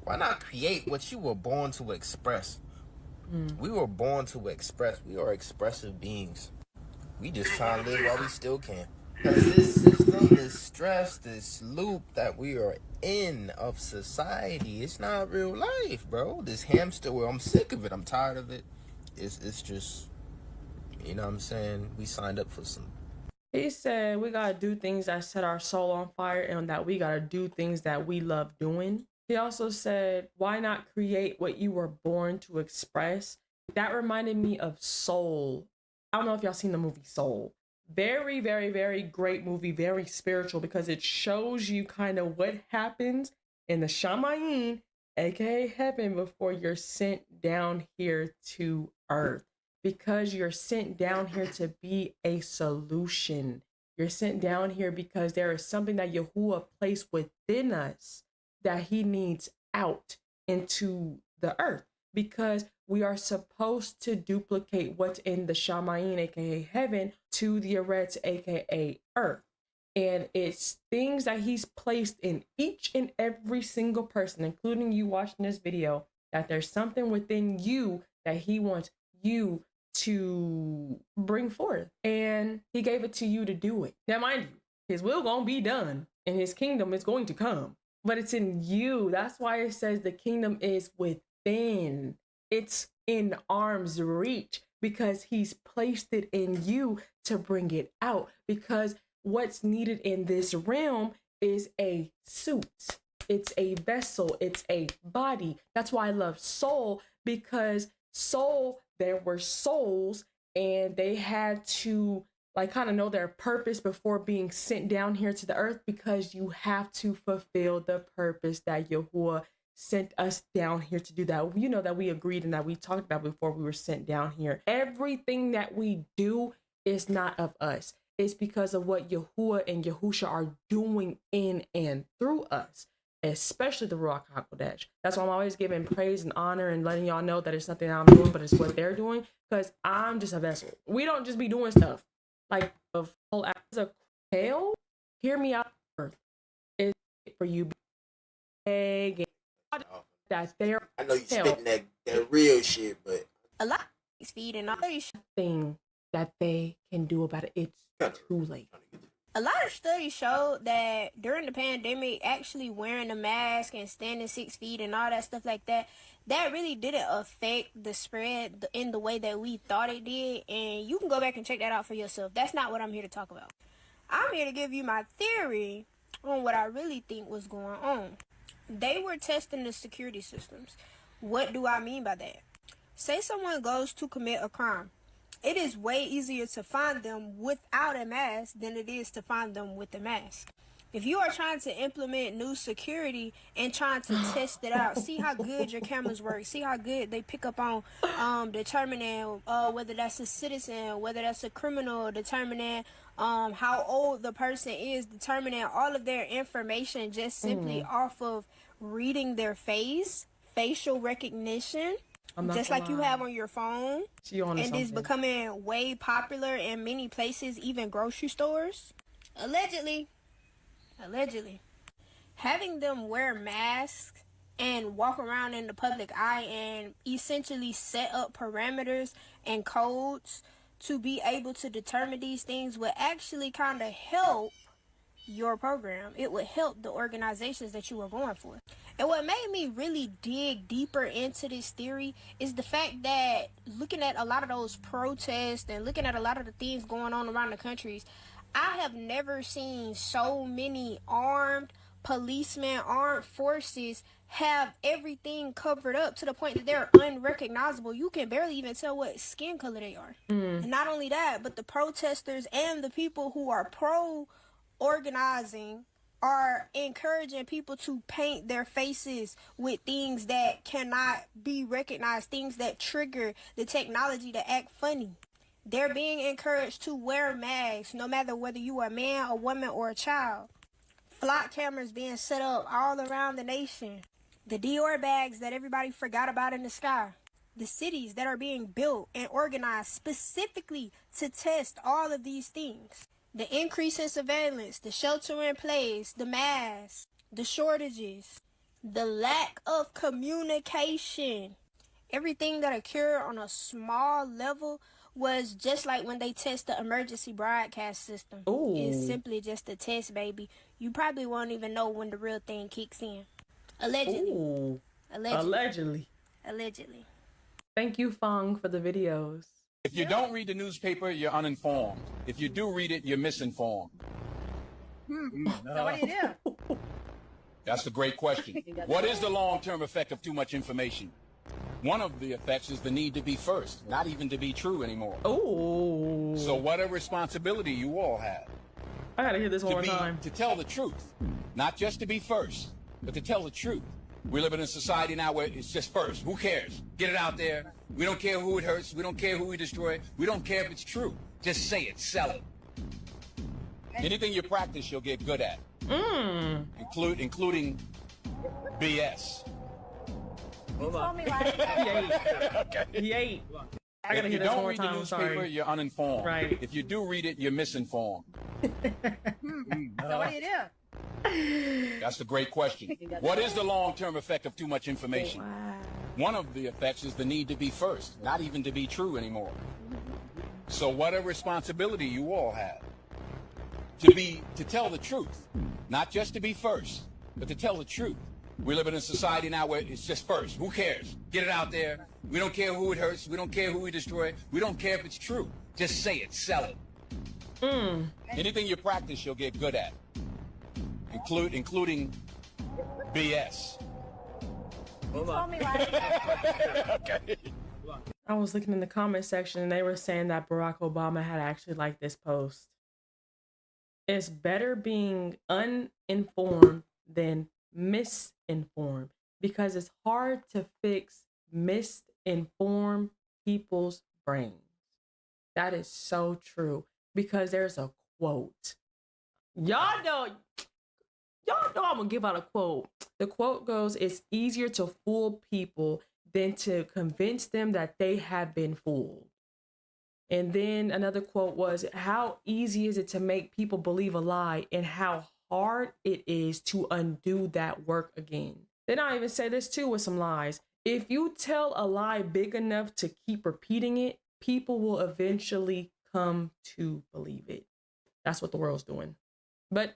why not create what you were born to express? We were born to express. We are expressive beings. We just trying to live while we still can. Because this system, this stress, this loop that we are in of society, it's not real life, bro. This hamster wheel, I'm sick of it. I'm tired of it. It's just, you know what I'm saying? We signed up for some. He said we gotta do things that set our soul on fire and that we gotta do things that we love doing. He also said, why not create what you were born to express? That reminded me of Soul. I don't know if y'all seen the movie Soul. Very, very, very great movie, very spiritual, because it shows you kind of what happens in the Shamayim, aka heaven, before you're sent down here to earth. Because you're sent down here to be a solution. You're sent down here because there is something that Yahuwah placed within us that he needs out into the earth, because we are supposed to duplicate what's in the Shamayim, aka heaven, to the Eretz, aka earth. And it's things that he's placed in each and every single person, including you watching this video, that there's something within you that he wants you to bring forth. And he gave it to you to do it. Now, mind you, his will gonna be done and his kingdom is going to come. But it's in you. That's why it says the kingdom is within. It's in arm's reach, because he's placed it in you to bring it out. Because what's needed in this realm is a suit. It's a vessel. It's a body. That's why I love Soul, because Soul, there were souls and they had to kind of know their purpose before being sent down here to the earth, because you have to fulfill the purpose that Yahuwah sent us down here to do. That, you know, that we agreed and that we talked about before we were sent down here. Everything that we do is not of us. It's because of what Yahuwah and Yahusha are doing in and through us, especially the Ruach HaKodesh. That's why I'm always giving praise and honor and letting y'all know that it's nothing I'm doing, but it's what they're doing, because I'm just a vessel. We don't just be doing stuff. Like a full as a tail, hear me out. Earth is for you. That they're. I know you spitting that real shit, but a lot of feed and all thing that they can do about it. It's too late. A lot of studies show that during the pandemic, actually wearing a mask and standing 6 feet and all that stuff like that, that really didn't affect the spread in the way that we thought it did. And you can go back and check that out for yourself. That's not what I'm here to talk about. I'm here to give you my theory on what I really think was going on. They were testing the security systems. What do I mean by that? Say someone goes to commit a crime. It is way easier to find them without a mask than it is to find them with a mask. If you are trying to implement new security and trying to test it out, see how good your cameras work, see how good they pick up on determining whether that's a citizen, whether that's a criminal, determining how old the person is, determining all of their information just simply off of reading their face, facial recognition, just like you have on your phone. And it's becoming way popular in many places, even grocery stores. Allegedly, having them wear masks and walk around in the public eye and essentially set up parameters and codes to be able to determine these things would actually kind of help your program. It would help the organizations that you are going for. And what made me really dig deeper into this theory is the fact that looking at a lot of those protests and looking at a lot of the things going on around the countries, I have never seen so many armed policemen, armed forces have everything covered up to the point that they're unrecognizable. You can barely even tell what skin color they are. And not only that, but the protesters and the people who are pro-organizing are encouraging people to paint their faces with things that cannot be recognized, things that trigger the technology to act funny. They're being encouraged to wear masks, no matter whether you are a man, a woman, or a child. Flock cameras being set up all around the nation. The Dior bags that everybody forgot about in the sky. The cities that are being built and organized specifically to test all of these things. The increase in surveillance, the shelter in place, the masks, the shortages, the lack of communication. Everything that occurred on a small level was just like when they test the emergency broadcast system. It's simply just a test, baby. You probably won't even know when the real thing kicks in. Allegedly. Allegedly. Thank you, Fong, for the videos. If you don't read the newspaper, you're uninformed. If you do read it, you're misinformed. So what do you do? That's a great question. What is the long-term effect of too much information? One of the effects is the need to be first, not even to be true anymore. So what a responsibility you all have. I gotta hear this one more time. To tell the truth, not just to be first, but to tell the truth. We live in a society now where it's just first. Who cares? Get it out there. We don't care who it hurts. We don't care who we destroy. We don't care if it's true. Just say it. Sell it. Anything you practice, you'll get good at. Including BS. You told me last He ate. I gotta hear this one more time. If you don't read the newspaper, you're uninformed. Right. If you do read it, you're misinformed. So what do you do? That's a great question. What is the long-term effect of too much information? One of the effects is the need to be first, not even to be true anymore. So what a responsibility you all have. To tell the truth, not just to be first, but to tell the truth. We live in a society now where it's just first. Who cares? Get it out there. We don't care who it hurts. We don't care who we destroy. We don't care if it's true. Just say it. Sell it. Anything you practice, you'll get good at. Including BS. You told me last I was looking in the comment section and they were saying that Barack Obama had actually liked this post. It's better being uninformed than misinformed because it's hard to fix misinformed people's brains. That is so true because there's a quote. Y'all know I'm gonna give out a quote. The quote goes, "It's easier to fool people than to convince them that they have been fooled." And then another quote was, "How easy is it to make people believe a lie and how hard it is to undo that work again." Then I even say this too with some lies. If you tell a lie big enough to keep repeating it, people will eventually come to believe it. That's what the world's doing. But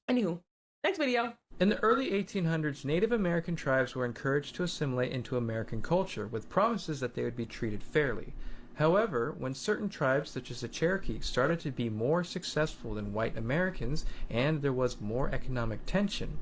anywho, next video. In the early 1800s, Native American tribes were encouraged to assimilate into American culture with promises that they would be treated fairly. However, when certain tribes, such as the Cherokee, started to be more successful than white Americans and there was more economic tension,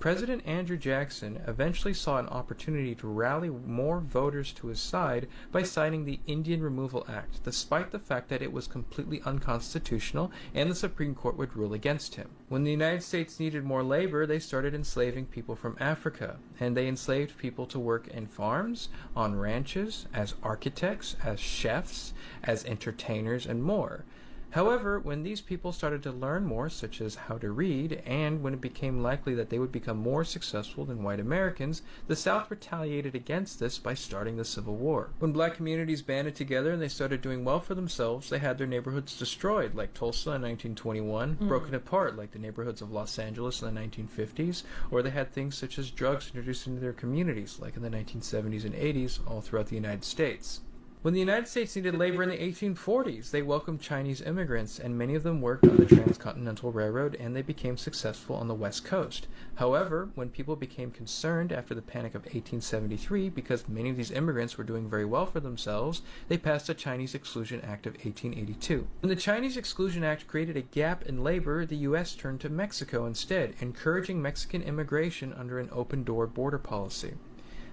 President Andrew Jackson eventually saw an opportunity to rally more voters to his side by signing the Indian Removal Act, despite the fact that it was completely unconstitutional and the Supreme Court would rule against him. When the United States needed more labor, they started enslaving people from Africa, and they enslaved people to work in farms, on ranches, as architects, as chefs, as entertainers, and more. However, when these people started to learn more, such as how to read, and when it became likely that they would become more successful than white Americans, the South retaliated against this by starting the Civil War. When black communities banded together and they started doing well for themselves, they had their neighborhoods destroyed, like Tulsa in 1921, broken apart, like the neighborhoods of Los Angeles in the 1950s, or they had things such as drugs introduced into their communities, like in the 1970s and 80s, all throughout the United States. When the United States needed labor in the 1840s, they welcomed Chinese immigrants, and many of them worked on the Transcontinental Railroad, and they became successful on the West Coast. However, when people became concerned after the Panic of 1873, because many of these immigrants were doing very well for themselves, they passed the Chinese Exclusion Act of 1882. When the Chinese Exclusion Act created a gap in labor, the U.S. turned to Mexico instead, encouraging Mexican immigration under an open-door border policy.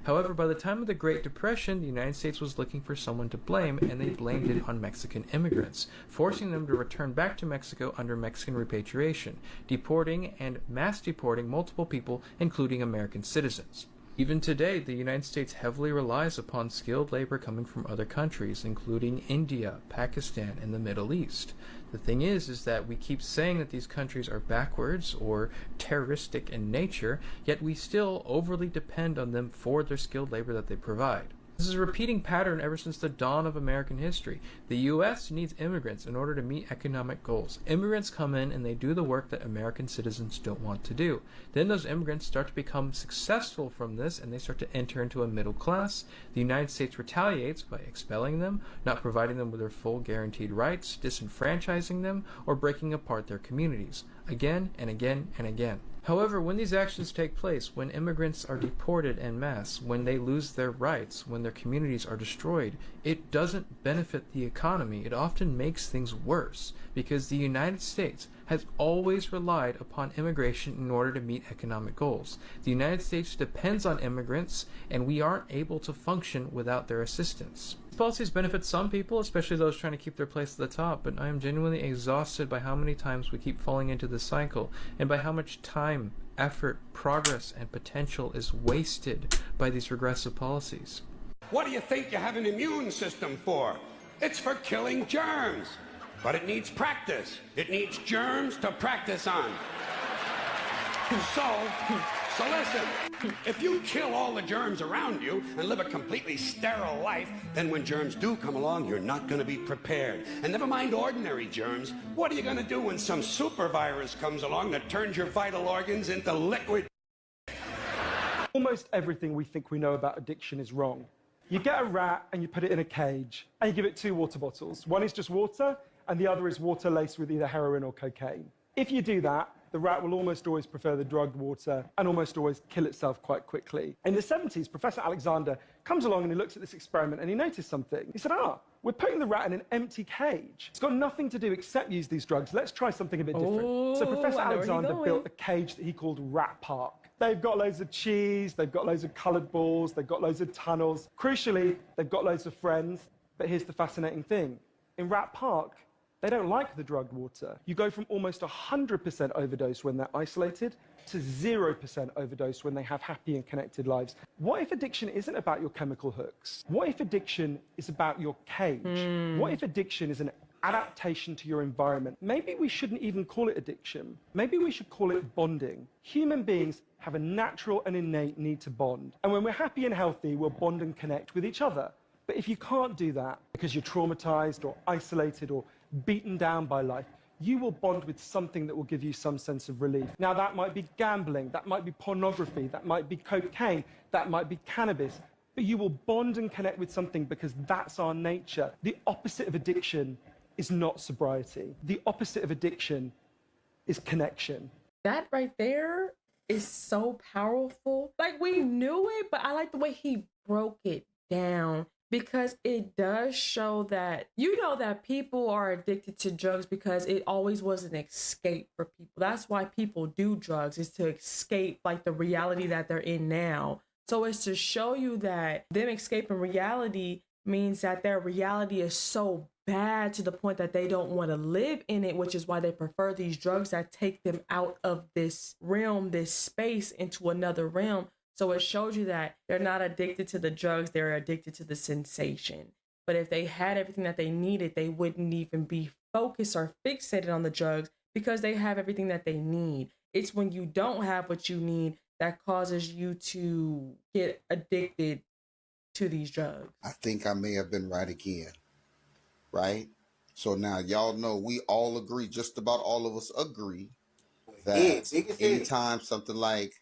However, by the time of the Great Depression, the United States was looking for someone to blame, and they blamed it on Mexican immigrants, forcing them to return back to Mexico under Mexican repatriation, deporting and mass deporting multiple people, including American citizens. Even today, the United States heavily relies upon skilled labor coming from other countries, including India, Pakistan, and the Middle East. The thing is that we keep saying that these countries are backwards or terroristic in nature, yet we still overly depend on them for their skilled labor that they provide. This is a repeating pattern ever since the dawn of American history. The U.S. needs immigrants in order to meet economic goals. Immigrants come in and they do the work that American citizens don't want to do. Then those immigrants start to become successful from this, and they start to enter into a middle class. The United States retaliates by expelling them, not providing them with their full guaranteed rights, disenfranchising them, or breaking apart their communities, again and again and again. However, when these actions take place, when immigrants are deported en masse, when they lose their rights, when their communities are destroyed, it doesn't benefit the economy. It often makes things worse, because the United States has always relied upon immigration in order to meet economic goals. The United States depends on immigrants, and we aren't able to function without their assistance. These policies benefit some people, especially those trying to keep their place at the top, but I am genuinely exhausted by how many times we keep falling into this cycle, and by how much time, effort, progress, and potential is wasted by these regressive policies. What do you think you have an immune system for? It's for killing germs. But it needs practice. It needs germs to practice on. So listen, if you kill all the germs around you and live a completely sterile life, then when germs do come along, you're not going to be prepared. And never mind ordinary germs, what are you going to do when some super virus comes along that turns your vital organs into liquid? Almost everything we think we know about addiction is wrong. You get a rat and you put it in a cage and you give it 2 water bottles. One is just water and the other is water laced with either heroin or cocaine. If you do that, the rat will almost always prefer the drugged water and almost always kill itself quite quickly. In the 70s, Professor Alexander comes along and he looks at this experiment and he noticed something. He said, we're putting the rat in an empty cage. It's got nothing to do except use these drugs. Let's try something a bit different. So Professor Alexander built a cage that he called Rat Park. They've got loads of cheese, they've got loads of coloured balls, they've got loads of tunnels. Crucially, they've got loads of friends. But here's the fascinating thing. In Rat Park, they don't like the drugged water. You go from almost 100% overdose when they're isolated to 0% overdose when they have happy and connected lives. What if addiction isn't about your chemical hooks? What if addiction is about your cage? What if addiction is an adaptation to your environment? Maybe we shouldn't even call it addiction. Maybe we should call it bonding. Human beings have a natural and innate need to bond. And when we're happy and healthy, we'll bond and connect with each other. But if you can't do that because you're traumatized or isolated or beaten down by life, you will bond with something that will give you some sense of relief. Now, that might be gambling, that might be pornography, that might be cocaine, that might be cannabis, but you will bond and connect with something because that's our nature. The opposite of addiction is not sobriety. The opposite of addiction is connection. That right there is so powerful. Like, we knew it, but I like the way he broke it down. Because it does show that, you know, that people are addicted to drugs because it always was an escape for people. That's why people do drugs, is to escape like the reality that they're in now. So it's to show you that them escaping reality means that their reality is so bad to the point that they don't want to live in it, which is why they prefer these drugs that take them out of this realm, this space, into another realm. So it shows you that they're not addicted to the drugs, they're addicted to the sensation. But if they had everything that they needed, they wouldn't even be focused or fixated on the drugs because they have everything that they need. It's when you don't have what you need that causes you to get addicted to these drugs. I think I may have been right again, right? So now y'all know we all agree, just about all of us agree, that anytime something like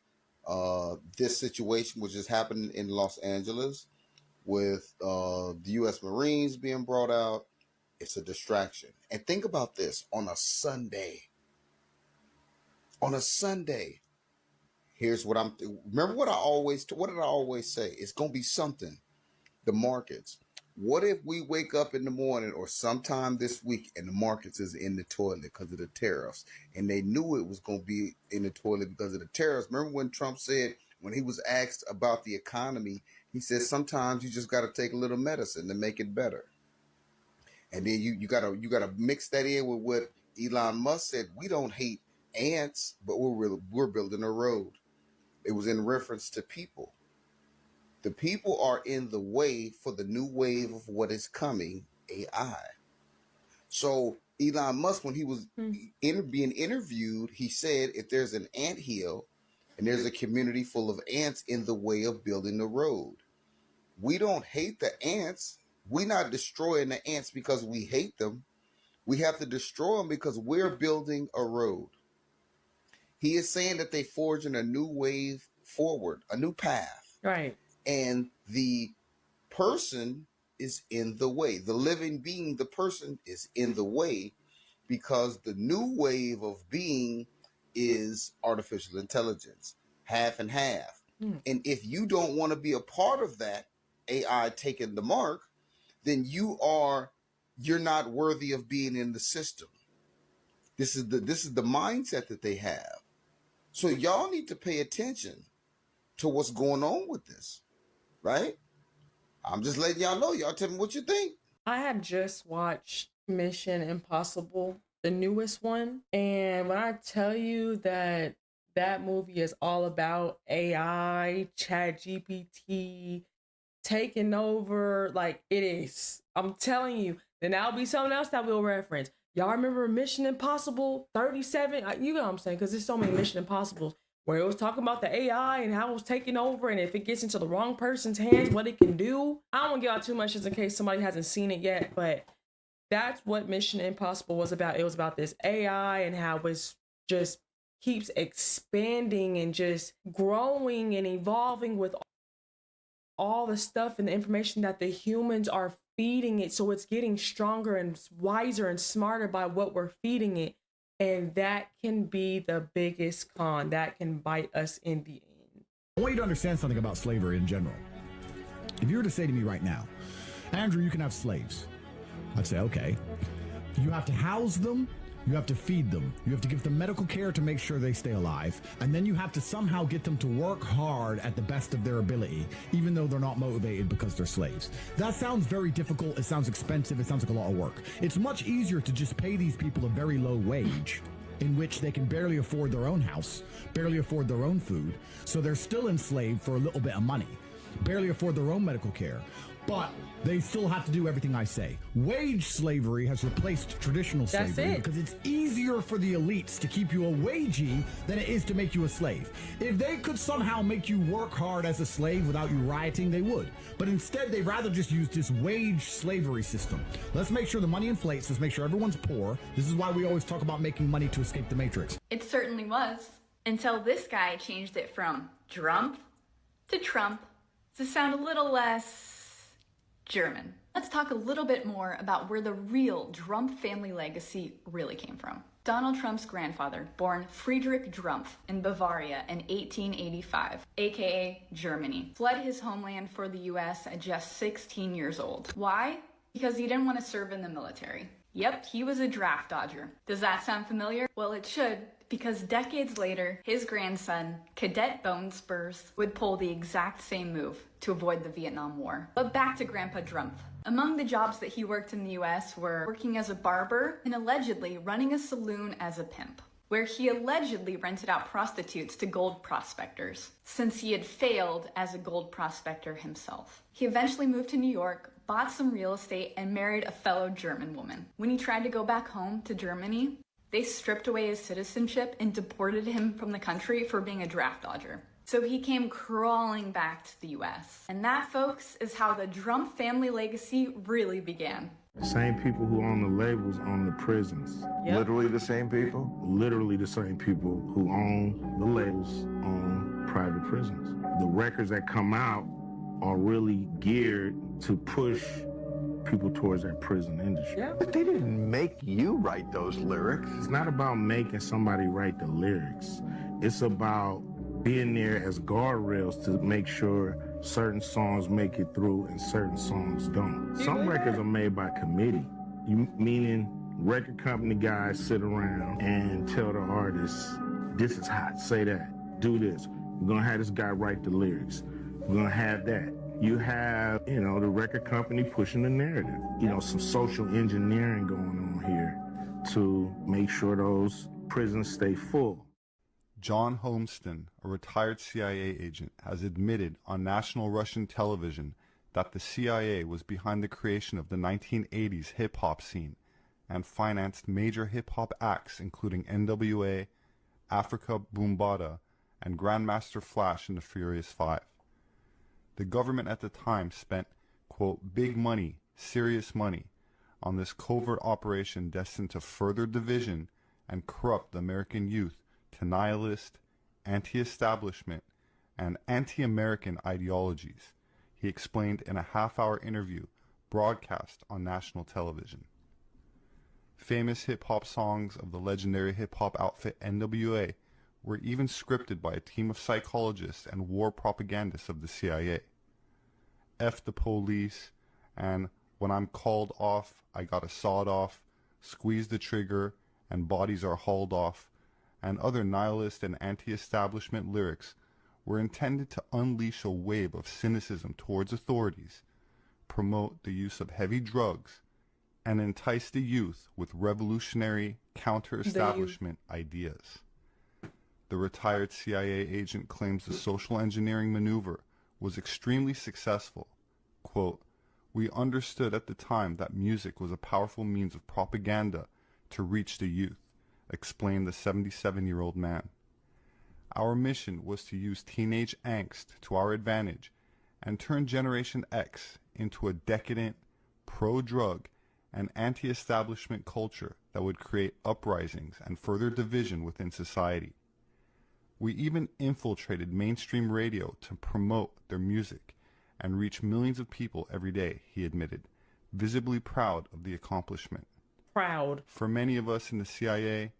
this situation, which is happening in Los Angeles with the U.S. Marines being brought out, it's a distraction. And think about this, on a Sunday, here's what remember what did I always say? It's going to be something. The markets. What if we wake up in the morning or sometime this week and the markets is in the toilet because of the tariffs, and they knew it was going to be in the toilet because of the tariffs? Remember when Trump said, when he was asked about the economy, he said sometimes you just got to take a little medicine to make it better. And then you gotta mix that in with what Elon Musk said. We don't hate ants, but we're building a road. It was in reference to people. The people are in the way for the new wave of what is coming, AI. So Elon Musk, when he was being interviewed, he said if there's an anthill and there's a community full of ants in the way of building the road, we don't hate the ants. We're not destroying the ants because we hate them. We have to destroy them because we're building a road. He is saying that they're forging a new wave forward, a new path. Right. And the person is in the way. The living being, the person, is in the way because the new wave of being is artificial intelligence, half and half. And if you don't want to be a part of that AI taking the mark, then you're not worthy of being in the system. This is the mindset that they have. So y'all need to pay attention to what's going on with this. Right? I'm just letting y'all know. Y'all tell me what you think. I had just watched Mission Impossible, the newest one. And when I tell you that that movie is all about AI, ChatGPT, taking over, like it is. I'm telling you. Then that'll be something else that we'll reference. Y'all remember Mission Impossible 37? You know what I'm saying? Because there's so many Mission Impossibles. Where it was talking about the AI and how it was taking over, and if it gets into the wrong person's hands, what it can do. I don't want to give out too much just in case somebody hasn't seen it yet, but that's what Mission Impossible was about. It was about this AI and how it's just keeps expanding and just growing and evolving with all the stuff and the information that the humans are feeding it. So it's getting stronger and wiser and smarter by what we're feeding it. And that can be the biggest con. That can bite us in the end. I want you to understand something about slavery in general. If you were to say to me right now, Andrew, you can have slaves, I'd say, okay. You have to house them, you have to feed them, you have to give them medical care to make sure they stay alive, and then you have to somehow get them to work hard at the best of their ability, even though they're not motivated because they're slaves. That sounds very difficult, it sounds expensive, it sounds like a lot of work. It's much easier to just pay these people a very low wage, in which they can barely afford their own house, barely afford their own food, so they're still enslaved for a little bit of money, barely afford their own medical care, but they still have to do everything I say. Wage slavery has replaced traditional slavery because it's easier for the elites to keep you a wagee than it is to make you a slave. If they could somehow make you work hard as a slave without you rioting, they would. But instead, they'd rather just use this wage slavery system. Let's make sure the money inflates. Let's make sure everyone's poor. This is why we always talk about making money to escape the matrix. It certainly was. Until this guy changed it from Drump to Trump to sound a little less German. Let's talk a little bit more about where the real Trump family legacy really came from. Donald Trump's grandfather, born Friedrich Drumpf in Bavaria in 1885, aka Germany, fled his homeland for the US at just 16 years old. Why? Because he didn't want to serve in the military. Yep, he was a draft dodger. Does that sound familiar? Well, it should, because decades later, his grandson, Cadet Bone Spurs, would pull the exact same move to avoid the Vietnam War. But back to Grandpa Drumpf. Among the jobs that he worked in the US were working as a barber and allegedly running a saloon as a pimp, where he allegedly rented out prostitutes to gold prospectors, since he had failed as a gold prospector himself. He eventually moved to New York, bought some real estate, and married a fellow German woman. When he tried to go back home to Germany, they stripped away his citizenship and deported him from the country for being a draft dodger. So he came crawling back to the US. And that, folks, is how the Drumpf family legacy really began. The same people who own the labels own the prisons. Yep. Literally the same people? Literally the same people who own the labels own private prisons. The records that come out are really geared to push people towards that prison industry. Yeah. But they didn't make you write those lyrics. It's not about making somebody write the lyrics. It's about being there as guardrails to make sure certain songs make it through and certain songs don't. Some records are made by committee, meaning record company guys sit around and tell the artists, this is hot, say that, do this. We're gonna have this guy write the lyrics. We're gonna have that. You have, the record company pushing the narrative. Some social engineering going on here to make sure those prisons stay full. John Holmston, a retired CIA agent, has admitted on national Russian television that the CIA was behind the creation of the 1980s hip-hop scene and financed major hip-hop acts including NWA, Africa Boombata, and Grandmaster Flash and the Furious Five. The government at the time spent, quote, big money, serious money, on this covert operation destined to further division and corrupt the American youth to nihilist, anti-establishment, and anti-American ideologies, he explained in a half-hour interview broadcast on national television. Famous hip-hop songs of the legendary hip-hop outfit NWA were even scripted by a team of psychologists and war propagandists of the CIA. F the police, and when I'm called off, I got a sawed off, squeeze the trigger, and bodies are hauled off, and other nihilist and anti-establishment lyrics were intended to unleash a wave of cynicism towards authorities, promote the use of heavy drugs, and entice the youth with revolutionary counter-establishment ideas. The retired CIA agent claims the social engineering maneuver was extremely successful. Quote, we understood at the time that music was a powerful means of propaganda to reach the youth, explained the 77-year-old man. Our mission was to use teenage angst to our advantage and turn Generation X into a decadent, pro-drug, and anti-establishment culture that would create uprisings and further division within society. We even infiltrated mainstream radio to promote their music and reach millions of people every day, he admitted, visibly proud of the accomplishment. Proud. For many of us in the CIA,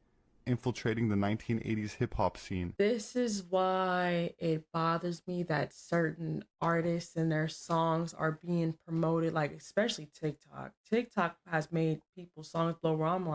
infiltrating the 1980s hip-hop scene. This is why it bothers me that certain artists and their songs are being promoted, like especially TikTok. TikTok has made people's songs blow where I'm like,